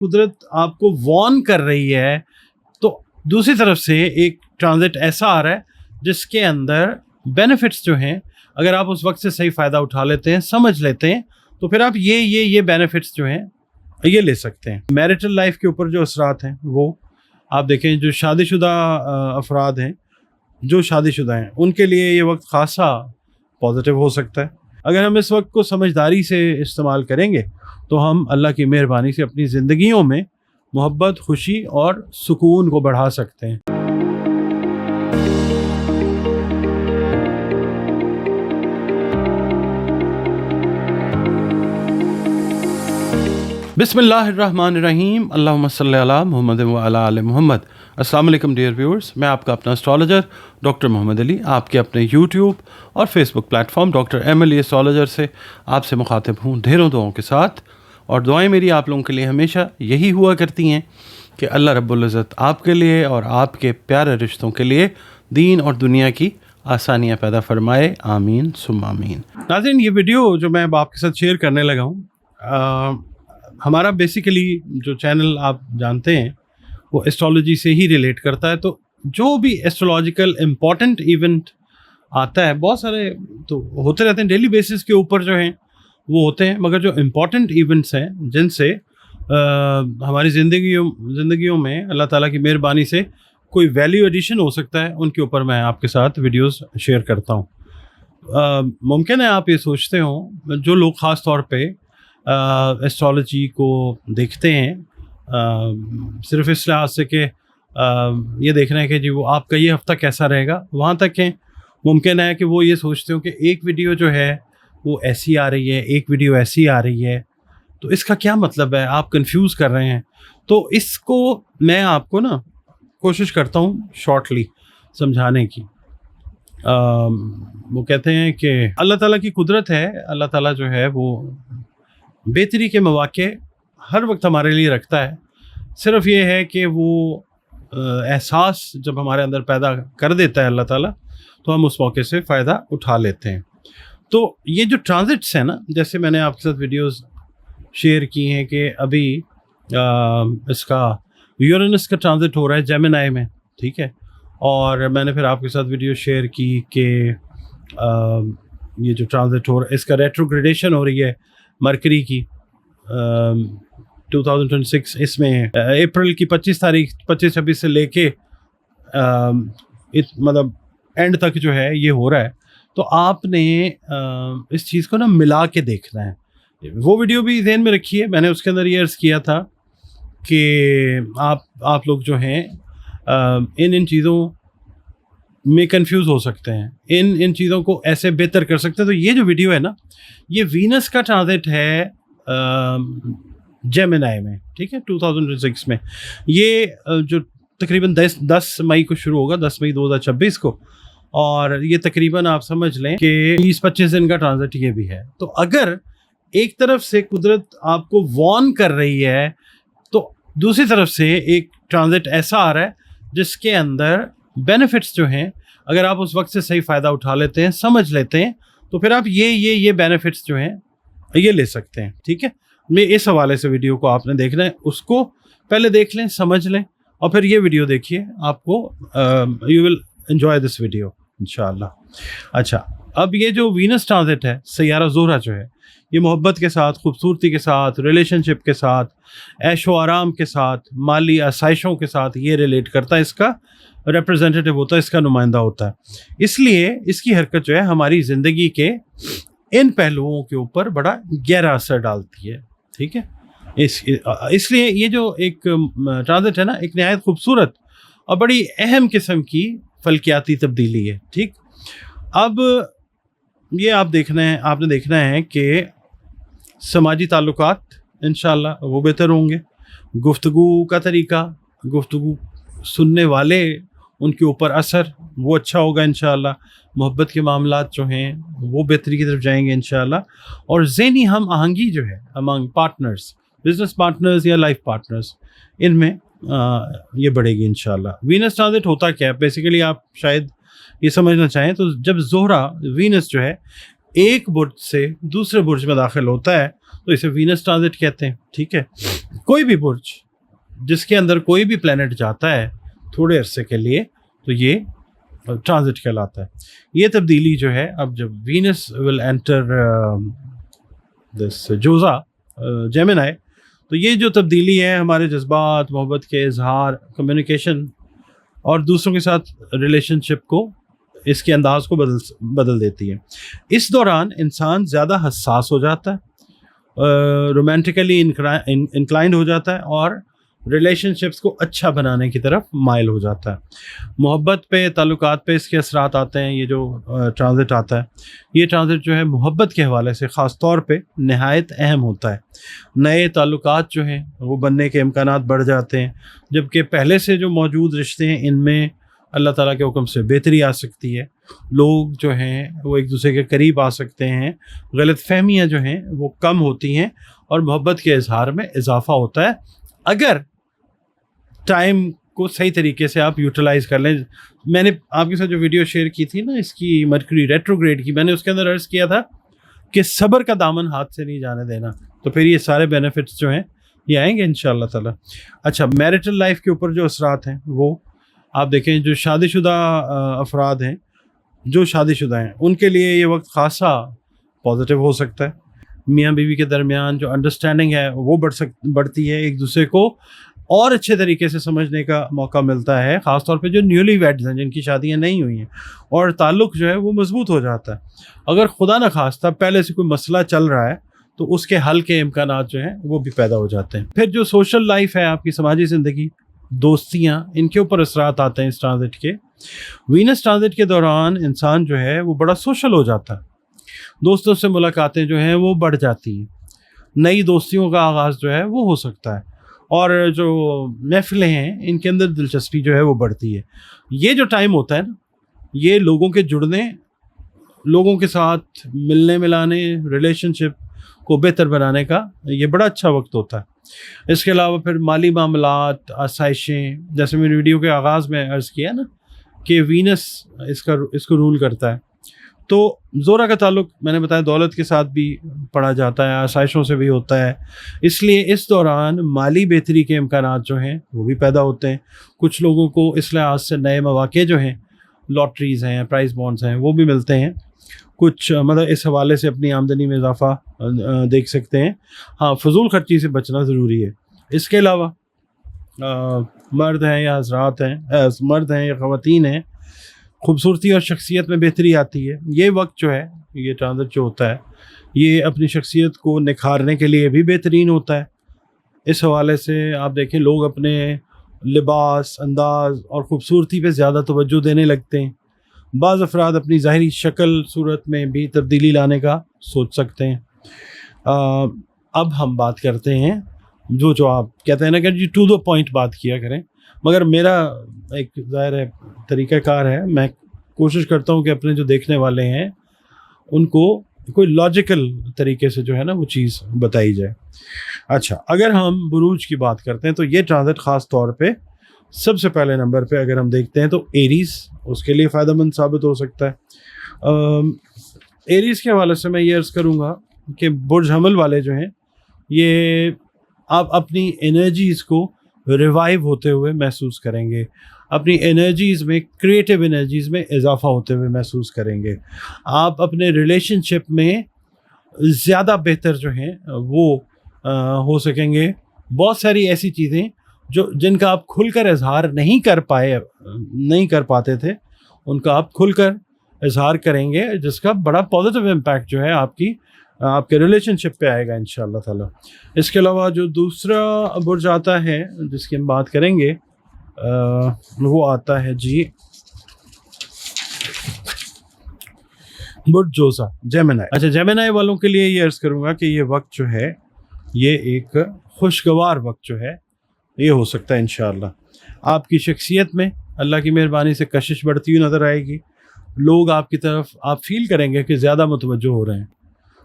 قدرت آپ کو وارن کر رہی ہے تو دوسری طرف سے ایک ٹرانزٹ ایسا آ رہا ہے جس کے اندر بینیفٹس جو ہیں اگر آپ اس وقت سے صحیح فائدہ اٹھا لیتے ہیں، سمجھ لیتے ہیں، تو پھر آپ یہ بینیفٹس جو ہیں یہ لے سکتے ہیں۔ میرٹل لائف کے اوپر جو اثرات ہیں وہ آپ دیکھیں، جو شادی شدہ افراد ہیں، جو شادی شدہ ہیں، ان کے لیے یہ وقت خاصا پازیٹیو ہو سکتا ہے۔ اگر ہم اس وقت کو سمجھداری سے استعمال کریں گے تو ہم اللہ کی مہربانی سے اپنی زندگیوں میں محبت، خوشی اور سکون کو بڑھا سکتے ہیں۔ بسم اللہ الرحمن الرحیم، اللہم صلی علی محمد و علی آل محمد۔ السلام علیکم ڈیئر ویورز، میں آپ کا اپنا اسٹرالوجر ڈاکٹر محمد علی آپ کے اپنے یوٹیوب اور فیس بک پلیٹ فارم ڈاکٹر ایم علی اسٹرالوجر سے آپ سے مخاطب ہوں ڈھیروں دعاؤں کے ساتھ، اور دعائیں میری آپ لوگوں کے لیے ہمیشہ یہی ہوا کرتی ہیں کہ اللہ رب العزت آپ کے لیے اور آپ کے پیارے رشتوں کے لیے دین اور دنیا کی آسانیاں پیدا فرمائے، آمین ثم آمین۔ ناظرین، یہ ویڈیو جو میں اب آپ کے ساتھ شیئر کرنے لگا ہوں، ہمارا بیسیکلی جو چینل آپ جانتے ہیں وہ ایسٹرالوجی سے ہی ریلیٹ کرتا ہے، تو جو بھی ایسٹرولوجیکل امپورٹنٹ ایونٹ آتا ہے، بہت سارے تو ہوتے رہتے ہیں ڈیلی بیسس کے اوپر جو ہیں وہ ہوتے ہیں، مگر جو امپورٹنٹ ایونٹس ہیں جن سے ہماری زندگیوں میں اللہ تعالیٰ کی مہربانی سے کوئی ویلیو ایڈیشن ہو سکتا ہے، ان کے اوپر میں آپ کے ساتھ ویڈیوز شیئر کرتا ہوں۔ ممکن ہے آپ یہ سوچتے ہوں، جو لوگ خاص طور پہ ایسٹرالوجی کو دیکھتے ہیں صرف اس لحاظ سے کہ یہ دیکھنا ہے کہ جی وہ آپ کا یہ ہفتہ کیسا رہے گا، وہاں تک ہیں، ممکن ہے کہ وہ یہ سوچتے ہوں کہ ایک ویڈیو جو ہے وہ ایسی آ رہی ہے، ایک ویڈیو ایسی آ رہی ہے، تو اس کا کیا مطلب ہے، آپ کنفیوز کر رہے ہیں۔ تو اس کو میں آپ کو کوشش کرتا ہوں شارٹلی سمجھانے کی۔ وہ کہتے ہیں کہ اللہ تعالیٰ کی قدرت ہے، اللہ تعالیٰ جو ہے وہ بہتری کے مواقع ہر وقت ہمارے لیے رکھتا ہے، صرف یہ ہے کہ وہ احساس جب ہمارے اندر پیدا کر دیتا ہے اللہ تعالیٰ تو ہم اس موقع سے فائدہ اٹھا لیتے ہیں۔ تو یہ جو ٹرانزٹس ہیں جیسے میں نے آپ کے ساتھ ویڈیوز شیئر کی ہیں کہ ابھی اس کا یورینس کا ٹرانزٹ ہو رہا ہے جیمنائی میں، ٹھیک ہے، اور میں نے پھر آپ کے ساتھ ویڈیو شیئر کی کہ یہ جو ٹرانزٹ ہو رہا ہے اس کا ریٹروگریڈیشن ہو رہی ہے مرکری کی 2026، اس میں اپریل کی 25 سے لے کے مطلب اینڈ تک جو ہے یہ ہو رہا ہے، تو آپ نے اس چیز کو ملا کے دیکھنا ہے۔ وہ ویڈیو بھی ذہن میں رکھیے، میں نے اس کے اندر یہ عرض کیا تھا کہ آپ لوگ جو ہیں ان چیزوں میں کنفیوز ہو سکتے ہیں، ان چیزوں کو ایسے بہتر کر سکتے ہیں۔ تو یہ جو ویڈیو ہے یہ وینس کا ٹرانزٹ ہے جیمنائی میں، ٹھیک ہے، 2006 میں، یہ جو تقریباً 10 مئی کو شروع ہوگا، 10 مئی 2026 کو، اور یہ تقریباً آپ سمجھ لیں کہ 20-25 دن کا ٹرانزٹ یہ بھی ہے۔ تو اگر ایک طرف سے قدرت آپ کو وارن کر رہی ہے تو دوسری طرف سے ایک ٹرانزٹ ایسا آ رہا ہے جس کے اندر بینیفٹس جو ہیں اگر آپ اس وقت سے صحیح فائدہ اٹھا لیتے ہیں، سمجھ لیتے ہیں، تو پھر آپ یہ بینیفٹس جو ہیں یہ لے سکتے ہیں، ٹھیک ہے۔ میں اس حوالے سے ویڈیو کو آپ نے دیکھنا ہے، اس کو پہلے دیکھ لیں، سمجھ لیں، اور پھر یہ ویڈیو دیکھیے، آپ کو you will enjoy this video انشاءاللہ۔ اچھا، اب یہ جو وینس ٹرانزٹ ہے، سیارہ زہرہ جو ہے، یہ محبت کے ساتھ، خوبصورتی کے ساتھ، ریلیشن شپ کے ساتھ، عیش و آرام کے ساتھ، مالی آسائشوں کے ساتھ یہ ریلیٹ کرتا ہے، اس کا ریپرزینٹیو ہوتا ہے، اس کا نمائندہ ہوتا ہے۔ اس لیے اس کی حرکت جو ہے ہماری زندگی کے ان پہلوؤں کے اوپر بڑا گہرا اثر ڈالتی ہے، ٹھیک ہے۔ اس لیے یہ جو ایک ٹرانزٹ ہے ایک نہایت خوبصورت اور بڑی اہم قسم کی فلکیاتی تبدیلی ہے، ٹھیک۔ اب یہ آپ نے دیکھنا ہے کہ سماجی تعلقات انشاءاللہ وہ بہتر ہوں گے، گفتگو کا طریقہ، گفتگو سننے والے ان کے اوپر اثر وہ اچھا ہوگا انشاءاللہ، محبت کے معاملات جو ہیں وہ بہتری کی طرف جائیں گے انشاءاللہ، اور ذہنی ہم آہنگی جو ہے امانگ پارٹنرز، بزنس پارٹنرز یا لائف پارٹنرز، ان میں یہ بڑھے گی انشاءاللہ۔ وینس ٹرانزٹ ہوتا کیا ہے بیسیکلی، آپ شاید یہ سمجھنا چاہیں تو جب زہرہ وینس جو ہے ایک برج سے دوسرے برج میں داخل ہوتا ہے तो इसे वीनस ट्रांजिट कहते हैं। ठीक है, कोई भी बुर्ज जिसके अंदर कोई भी प्लैनेट जाता है थोड़े अरसे के लिए तो ये ट्रांजिट कहलाता है। ये तब्दीली जो है, अब जब वीनस विल एंटर दिस जोजा जेमिनी, तो ये जो तब्दीली है हमारे जज्बात, मोहब्बत के इजहार, कम्युनिकेशन और दूसरों के साथ रिलेशनशिप को, इसके अंदाज को बदल देती है। इस दौरान इंसान ज़्यादा हसास हो जाता है, रोमांटिकली इंक्लाइंड हो जाता है और रिलेशनशिप्स को अच्छा बनाने की तरफ माइल हो जाता है। मोहब्बत पे, ताल्लुकात पे इसके असरात आते हैं। ये जो ट्रांजिट आता है, ये ट्रांजिट जो है मोहब्बत के हवाले से ख़ास तौर पे नहायत अहम होता है। नए ताल्लुकात जो हैं वो बनने के इम्कानात बढ़ जाते हैं, जबकि पहले से जो मौजूद रिश्ते हैं इनमें अल्लाह ताला के हुक्म से बेहतरी आ सकती है। लोग जो हैं वो एक दूसरे के करीब आ सकते हैं, गलतफहमियाँ जो हैं वो कम होती हैं और मोहब्बत के इजहार में इजाफा होता है, अगर टाइम को सही तरीके से आप यूटिलाइज़ कर लें। मैंने आपके साथ जो वीडियो शेयर की थी ना इसकी मरकरी रेट्रोग्रेड की, मैंने उसके अंदर अर्ज़ किया था कि सब्र का दामन हाथ से नहीं जाने देना, तो फिर ये सारे बेनिफिट्स जो हैं ये आएंगे इंशाअल्लाह ताला। अच्छा, मैरिटल लाइफ के ऊपर जो असरात हैं वो आप देखें, जो शादीशुदा अफराद हैं, जो शादीशुदा हैं उनके लिए ये वक्त खासा पॉजिटिव हो सकता है। मियाँ बीवी के दरमियान जो अंडरस्टैंडिंग है वो बढ़ती है, एक दूसरे को और अच्छे तरीके से समझने का मौका मिलता है, ख़ास तौर पे जो न्यूली वेड्स हैं, जिनकी शादियां नहीं हुई हैं, और ताल्लुक़ जो है वो मजबूत हो जाता है। अगर खुदा न खास्ता पहले से कोई मसला चल रहा है तो उसके हल के इम्कानात जो हैं वो भी पैदा हो जाते हैं। फिर जो सोशल लाइफ है, आपकी समाजी ज़िंदगी, दोस्तियाँ, इनके ऊपर असरात आते हैं इस ट्रांजिट के। वीनस ट्रांजिट के दौरान इंसान जो है वो बड़ा सोशल हो जाता है, दोस्तों से मुलाकातें जो हैं वो बढ़ जाती हैं, नई दोस्तियों का आगाज़ जो है वो हो सकता है, और जो महफिलें हैं इनके अंदर दिलचस्पी जो है वो बढ़ती है। ये जो टाइम होता है ना, ये लोगों के जुड़ने, लोगों के साथ मिलने मिलाने, रिलेशनशिप को बेहतर बनाने का ये बड़ा अच्छा वक्त होता है। इसके अलावा फिर माली मामलात, आसाइशें, जैसे मैंने वीडियो के आगाज़ में अर्ज़ किया ना कि वीनस इसको रूल करता है, तो ज़ोरा का ताल्लुक़ मैंने बताया दौलत के साथ भी पढ़ा जाता है, आसाइशों से भी होता है, इसलिए इस दौरान माली बेहतरी के इम्कानात जो हैं वो भी पैदा होते हैं। कुछ लोगों को इस लिहाज से नए मौक़े जो हैं, लॉटरीज़ हैं, प्राइज़ बॉन्ड्स हैं, वो भी मिलते हैं। कुछ मतलब इस हवाले से अपनी आमदनी में इजाफ़ा देख सकते हैं। हाँ, फजूल खर्ची से बचना ज़रूरी है। इसके अलावा मर्द हैं या हज़रात हैं, मर्द हैं या ख़वातीन हैं, खूबसूरती और शख्सियत में बेहतरी आती है। ये वक्त जो है, ये ट्रांजिट जो होता है, ये अपनी शख्सियत को निखारने के लिए भी बेहतरीन होता है। इस हवाले से आप देखें, लोग अपने लिबास, अंदाज़ और ख़ूबसूरती पे ज़्यादा तवज्जो देने लगते हैं। बाज़ अफराद अपनी ज़ाहिरी शक्ल सूरत में भी तब्दीली लाने का सोच सकते हैं। अब हम बात करते हैं जो आप कहते हैं ना कि जी टू द पॉइंट बात किया करें, मगर मेरा एक ज़ाहिर है तरीक़ाकार है, मैं कोशिश करता हूँ कि अपने जो देखने वाले हैं उनको कोई लॉजिकल तरीके से जो है ना वो चीज़ बताई जाए। अच्छा, अगर हम बुरूज की बात करते हैं तो ये ट्रांजिट ख़ास तौर पे सबसे पहले नंबर पे अगर हम देखते हैं तो एरीज़, उसके लिए फ़ायदेमंद साबित हो सकता है। एरीज़ के हवाले से मैं ये अर्ज़ करूँगा कि बुर्ज हमल वाले जो हैं, ये आप अपनी एनर्जीज़ को रिवाइव होते हुए महसूस करेंगे, अपनी एनर्जीज़ में, क्रिएटिव एनर्जीज़ में इजाफ़ा होते हुए महसूस करेंगे। आप अपने रिलेशनशिप में ज़्यादा बेहतर जो हैं वो हो सकेंगे। बहुत सारी ऐसी चीज़ें जिनका आप खुलकर इजहार नहीं कर पाते थे, उनका आप खुलकर इजहार करेंगे, जिसका बड़ा पॉजिटिव इम्पैक्ट जो है आपके रिलेशनशिप पे आएगा इंशाअल्लाह ताला। इसके अलावा जो दूसरा बुर्ज आता है जिसकी हम बात करेंगे, वो आता है जी बुर्ज जोजा, जेमिनी। अच्छा, जेमिनी वालों के लिए ये अर्ज़ करूँगा कि ये वक्त जो है, ये एक खुशगवार वक्त जो है ये हो सकता है इंशाअल्लाह। आपकी शख्सियत में अल्लाह की मेहरबानी से कशिश बढ़ती हुई नज़र आएगी। लोग आपकी तरफ आप फील करेंगे कि ज़्यादा मुतवज्जो हो रहे हैं,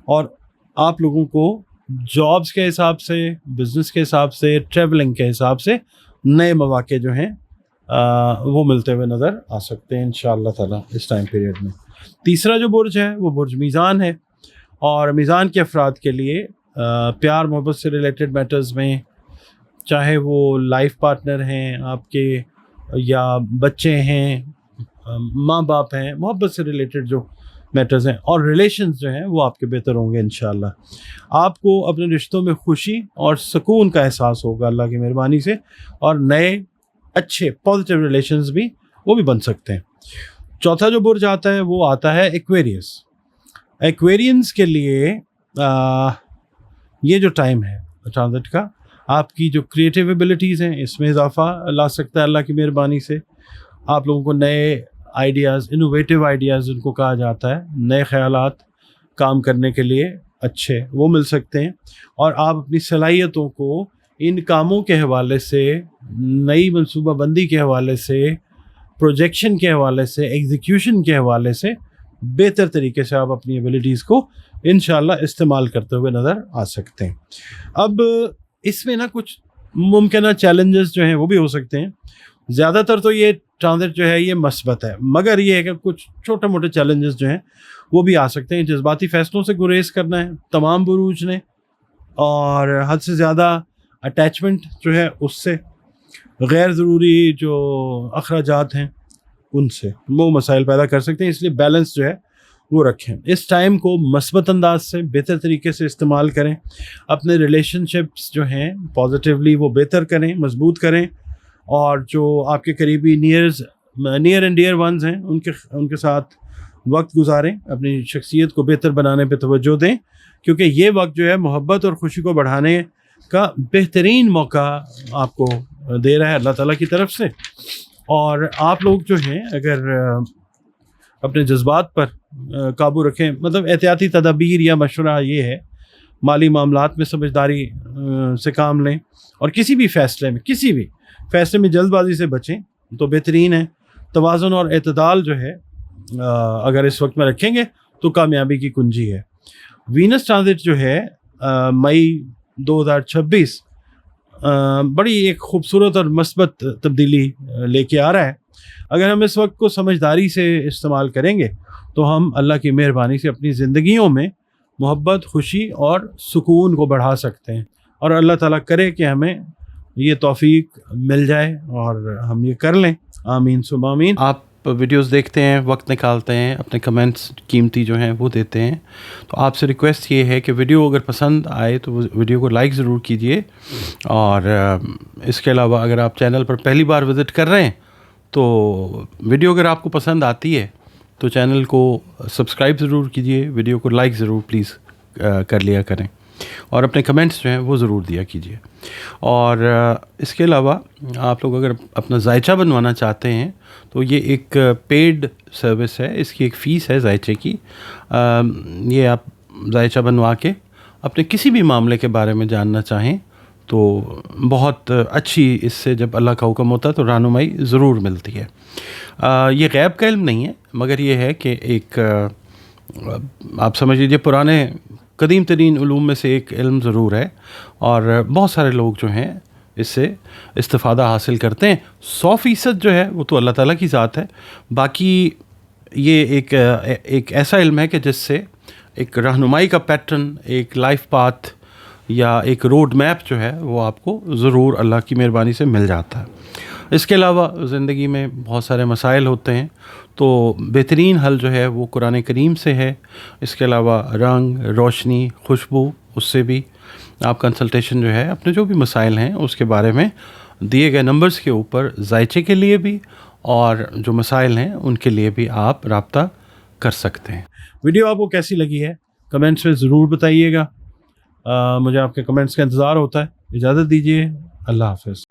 और आप लोगों को जॉब्स के हिसाब से, बिज़नेस के हिसाब से, ट्रैवलिंग के हिसाब से नए मौक़े जो हैं वो मिलते हुए नज़र आ सकते हैं इंशाअल्लाह ताला इस टाइम पीरियड में। तीसरा जो बुर्ज है वो बुर्ज मीज़ान है, और मीज़ान के अफराद के लिए प्यार मोहब्बत से रिलेटेड मैटर्स में, चाहे वो लाइफ पार्टनर हैं आपके या बच्चे हैं, माँ बाप हैं, मोहब्बत से रिलेटेड जो मैटर्स हैं और रिलेशंस जो हैं वो आपके बेहतर होंगे इंशाल्लाह। आपको अपने रिश्तों में खुशी और सुकून का एहसास होगा अल्लाह की मेहरबानी से, और नए अच्छे पॉजिटिव रिलेशंस भी वो भी बन सकते हैं। चौथा जो बुर्ज आता है वो आता है एक्वेरियस। एक्वेरियंस के लिए ये जो टाइम है ट्रांजिट का, आपकी जो क्रिएटिव एबिलिटीज़ हैं इसमें इजाफा ला सकता है अल्लाह की मेहरबानी से। आप लोगों को नए आइडियाज़, इनोवेटिव आइडियाज़ उनको कहा जाता है, नए ख़यालात काम करने के लिए अच्छे वो मिल सकते हैं, और आप अपनी सलाहियतों को इन कामों के हवाले से, नई मनसूबाबंदी के हवाले से, प्रोजेक्शन के हवाले से, एग्जीक्यूशन के हवाले से बेहतर तरीके से आप अपनी एबिलिटीज़ को इंशाल्लाह इस्तेमाल करते हुए नज़र आ सकते हैं। अब इसमें ना कुछ मुमकिन चैलेंजेस जो हैं वो भी हो सकते हैं। ज़्यादातर तो ये ट्रांजिट जो है ये मस्बत है, मगर ये है कि कुछ छोटे मोटे चैलेंजेस जो हैं वो भी आ सकते हैं। जज्बाती फ़ैसलों से गुरेज करना है तमाम बुरूज ने, और हद से ज़्यादा अटैचमेंट जो है उससे, गैर ज़रूरी जो अखराजात हैं उनसे वो मसाइल पैदा कर सकते हैं। इसलिए बैलेंस जो है वो रखें। इस टाइम को मस्बत अंदाज से बेहतर तरीके से इस्तेमाल करें। अपने रिलेशनशिप्स जो हैं पॉजिटिवली वो बेहतर करें, मजबूत करें, और जो आपके करीबी नियर एंड डियर वंस हैं उनके साथ वक्त गुजारें। अपनी शख्सियत को बेहतर बनाने पे तवज्जो दें, क्योंकि ये वक्त जो है मोहब्बत और ख़ुशी को बढ़ाने का बेहतरीन मौका आपको दे रहा है अल्लाह ताला की तरफ से। और आप लोग जो हैं अगर अपने जज्बात पर काबू रखें, मतलब एहतियाती तदाबीर या मशवरा ये है, माली मामलात में समझदारी से काम लें, और किसी भी फ़ैसले में जल्दबाजी से बचें तो बेहतरीन है। तवाज़ुन और एतदाल जो है अगर इस वक्त में रखेंगे तो कामयाबी की कुंजी है। वीनस ट्रांजिट जो है मई 2026 बड़ी एक खूबसूरत और मस्बत तब्दीली लेके आ रहा है। अगर हम इस वक्त को समझदारी से इस्तेमाल करेंगे तो हम अल्लाह की मेहरबानी से अपनी ज़िंदगियों में मोहब्बत, खुशी और सुकून को बढ़ा सकते हैं, और अल्लाह ताला करे कि हमें ये तौफीक मिल जाए और हम ये कर लें। आमीन सुम्मा आमीन। आप वीडियोस देखते हैं, वक्त निकालते हैं, अपने कमेंट्स कीमती जो हैं वो देते हैं, तो आपसे रिक्वेस्ट ये है कि वीडियो अगर पसंद आए तो वीडियो को लाइक ज़रूर कीजिए, और इसके अलावा अगर आप चैनल पर पहली बार विज़िट कर रहे हैं तो वीडियो अगर आपको पसंद आती है तो चैनल को सब्सक्राइब ज़रूर कीजिए, वीडियो को लाइक ज़रूर प्लीज़ कर लिया करें, और अपने कमेंट्स जो हैं वो ज़रूर दिया कीजिए। और इसके अलावा आप लोग अगर अपना जायचा बनवाना चाहते हैं तो ये एक पेड सर्विस है, इसकी एक फ़ीस है जायचे की। ये आप जायचा बनवा के अपने किसी भी मामले के बारे में जानना चाहें तो बहुत अच्छी, इससे जब अल्लाह का हुक्म होता है तो रहनुमाई ज़रूर मिलती है। ये गैब का इल्म नहीं है, मगर ये है कि एक आप समझ लीजिए पुराने कदीम तरीन उलूम में से एक इल्म ज़रूर है, और बहुत सारे लोग जो हैं इससे इस्तिफ़ादा हासिल करते हैं। 100% जो है वो तो अल्लाह ताला की ज़ात है, बाकी ये एक ऐसा इल्म है कि जिससे एक रहनुमाई का पैटर्न, एक लाइफ पाथ या एक रोड मैप जो है वो आपको ज़रूर अल्लाह की मेहरबानी से मिल जाता है। इसके अलावा ज़िंदगी में बहुत सारे मसाइल होते हैं, तो बेहतरीन हल जो है वो कुरान करीम से है। इसके अलावा रंग, रोशनी, खुशबू, उससे भी आप कंसल्टेशन जो है अपने जो भी मसाइल हैं उसके बारे में दिए गए नंबर्स के ऊपर जायचे के लिए भी और जो मसाइल हैं उनके लिए भी आप राब्ता कर सकते हैं। वीडियो आपको कैसी लगी है कमेंट्स में ज़रूर बताइएगा। मुझे आपके कमेंट्स का इंतज़ार होता है। इजाज़त दीजिए, अल्लाह हाफ़िज़।